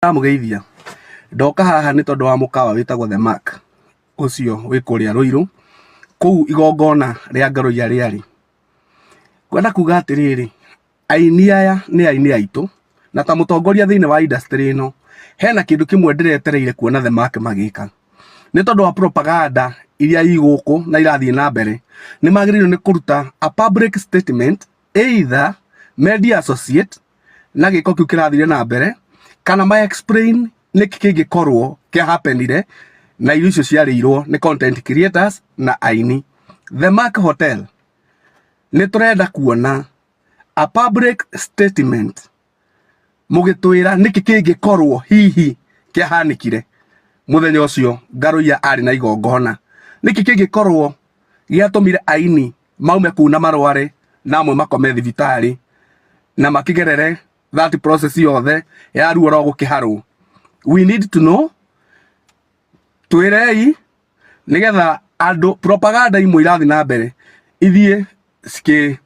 Mugeithia ndoka haha ni tondu wa mukawa witagwo The Mark ucio wi kuria Ruiru kuu igongona ria Ngaruiya riari. Kwenda kuga atiriri, aini aya ni aini aitu na ta mutongoria thiini wa industry ino hena kindu kimwe ndiretereire kuona The Mark magika. Ni tondu wa propaganda iria iguku na irathie na mbere, ni magiririo ni kuruta a public statement either media associate na giko kiu kirathire na mbere kana ma explain niki kingikorwo kia happenire na irio icio ciarirwo ni content creators na aini. The Mark Hotel ni turenda kuona a public statement mugitwira niki kingikorwo hihi kia hanikire muthenya ucio Ngaruiya ari na igongona, niki kingikorwo giatumire aini maume kuna marware na amwe makome thibitari na makigerere that process yothe ya ruo ro gukiharwo. We need to know, twirei nigetha andu propaganda imwe irathi na mbere ithie ski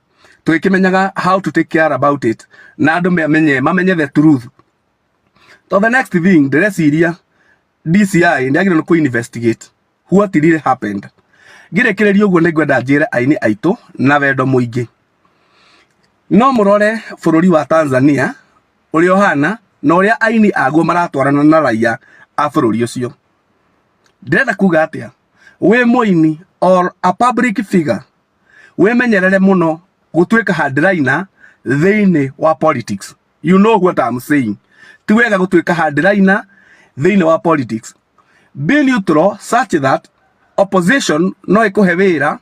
twikimenyaga how to take care about it na andu mamenye the truth. So the next thing direciria DCI ndiagire no investigate what really happened. Girekereria uguo ningwenda njire aini aitu na wendo muingi. No murore bururi wa Tanzania uri ohana na uria aini aguo maratwarana na raia a bururi ucio. Ndirenda kuga atia we muini or a public figure we menyerere muno gutwika headliner thiini wa politics. You know what I'm saying. Tiwega gutwika headliner thiini wa politics. Be neutral such that opposition no ikuhe wira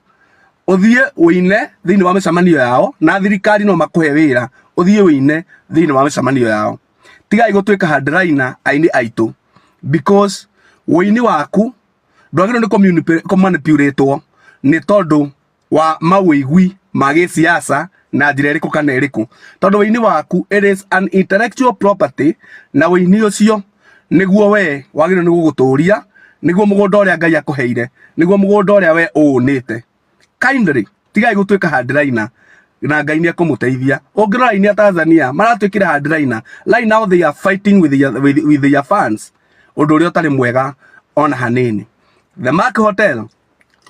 uthie wine thiini wa micamanio yao na thirikari no makuhe wira uthie wine thiini wa micamanio yao. Tigai gutwika headliner aini aitu because wini waku ndwagirwo ni commanipulate ni tondu wa mawigwi ma gisiasa na njira iriku kana iriku. Tondu wini waku it is an intellectual property na wini ucio niguo we wagirwo ni guguturia, niguo mugunda uria Ngai akuheire, niguo mugunda uria we uunite. Kindly tigai gutwika headliner na Ngai ni akumuteithia. Ungirora aini a Tanzania maratwikira headliner, right now they are fighting with their fans, undu uria utari mwega on hanini. The Mark Hotel,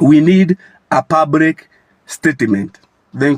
we need a public statement. Thank you.